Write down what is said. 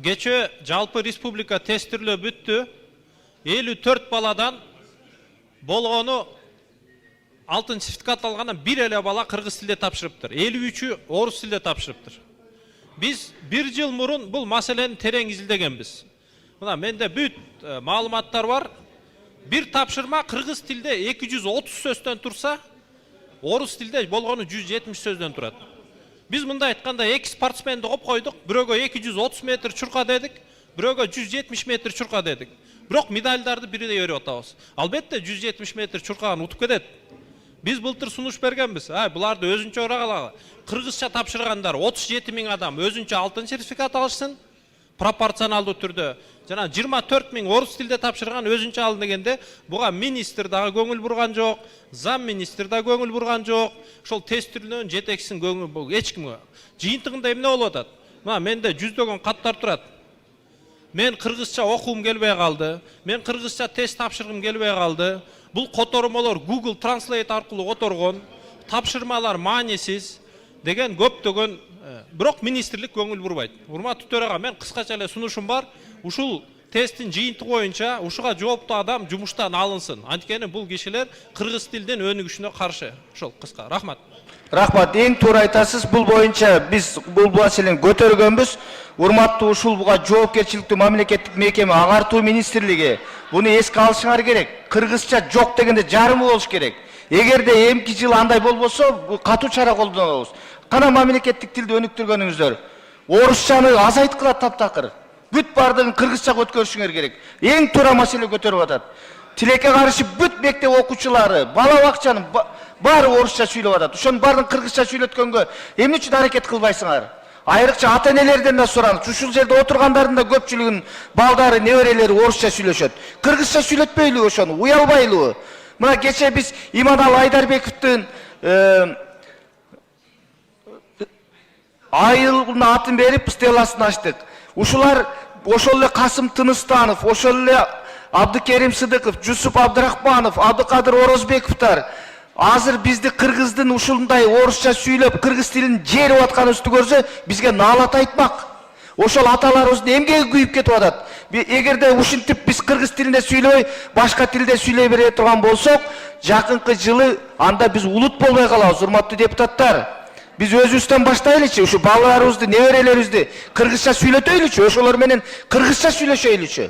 Geçe Жалпы республика тестирлөө бүттү. 54 баладан болгону алтын сертификат алгандан бир эле бала кыргыз тилде тапшырыптыр. 53'ü орус тилде тапшырыптыр. Biz bir yıl murun bu maseleni tereң изилдегенбиз. Мына менде бүт маалыматтар бар. Bir тапшырма кыргыз тилде 230 сөздөн турса, орус тилде болгону 170 сөздөн турат. Biz мында айтканда эки спортсменди коп койдук. Бирөөгө 230 метр чурка дедик, бирөөгө 170 метр чурка дедик. Бирок медальдарды бирдей берип атабыз. Албетте 170 метр чуркаган утуп кетет. Biz былтыр сунуш бергенбиз. Буларды өзүнчө ырагала. Кыргызча тапшыргандар 37 000 адам өзүнчө алтын сертификат алышсын. Пропорционалдуу түрдө. Жана 24 000 орус тилде тапшырган өзүнчө алын дегенде, буга министр дагы көңүл бурган жок, зам министр да көңүл бурган жок. Ошол тестирлөөнүн жетекчисин көңүл эч кимге. Жыйынтыгында эмне болуп атат? Мына менде жүздөгөн каттар турат. Мен кыргызча окуум келбей калды. Мен кыргызча тест тапшыргым келбей калды. Бул котормолор Google Translate аркылуу которгон. Тапшырмалар маанисиз деген көптөгөн бирок министрлик көңүл бурбайт. Урматтуу төрага, мен кыскача эле сунушум бар. Ушул тесттин жыйынтыгы боюнча ушуга жооптуу адам жумуштан алынсын. Анткени бул кишилер кыргыз тилдин өнүгүшүнө каршы. Ошол кыска. Рахмат. Рахмат, эң туура айтасыз. Бул боюнча биз бул маселени көтөргөнбүз. Урматтуу ушул буга жоопкерчиликтүү мамлекеттик мекеме агартуу министрлиги буну эске алышыңар керек. Кыргызча жок дегенде жарымы болуш керек. Эгерде эмки жыл андай болбосо, катуу чара колдонобуз. Кана мамлекеттик тилди өнүктүргөнүңүздөр. Орусчаны азайткыла таптакыр. Бүт бардыгын кыргызчага өткөрүшүңөр керек. Эң туура маселе көтөрүп атат. Тилекке каршы бүт мектеп окуучулары, бала бакчанын баары орусча сүйлөп атат. Ошонун баарын кыргызча сүйлөткөнгө эмне үчүн аракет кылбайсыңар? Айрыкча ата-энелерден да сураңыз. Ушул жерде отургандардын да көпчүлүгүнүн балдары, неберелери орусча сүйлөшөт. Кыргызча сүйлөтпөйлүбү ошону? Уялбайлыбы? Мына кече биз Иманалы Айдарбековдун айылына атын берип стеласын ачтык. Ушулар ошол эле Касым Тыныстанов, ошол эле Абдыкерим Сыдыков, Жусуп Абдрахманов, Абдыкадыр Орозбековтар азыр бизди кыргыздын ушундай орусча сүйлөп, кыргыз тилин жерип атканыбызды көрсө, бизге наалат айтмак. Ошол аталарыбыздын эмгеги күйүп кетип атат. Эгерде ушинтип биз кыргыз тилинде сүйлөбөй, башка тилде сүйлөй бере турган болсок, жакынкы жылы анда биз улут болбой калабыз, урматтуу депутаттар. Biz özübüzden başlayılычы, uшу балаларыбызды, неберелерибизди кыргызча сүйлөтөйлүчү, ошолор менен кыргызча сүйлөшөйлүчү.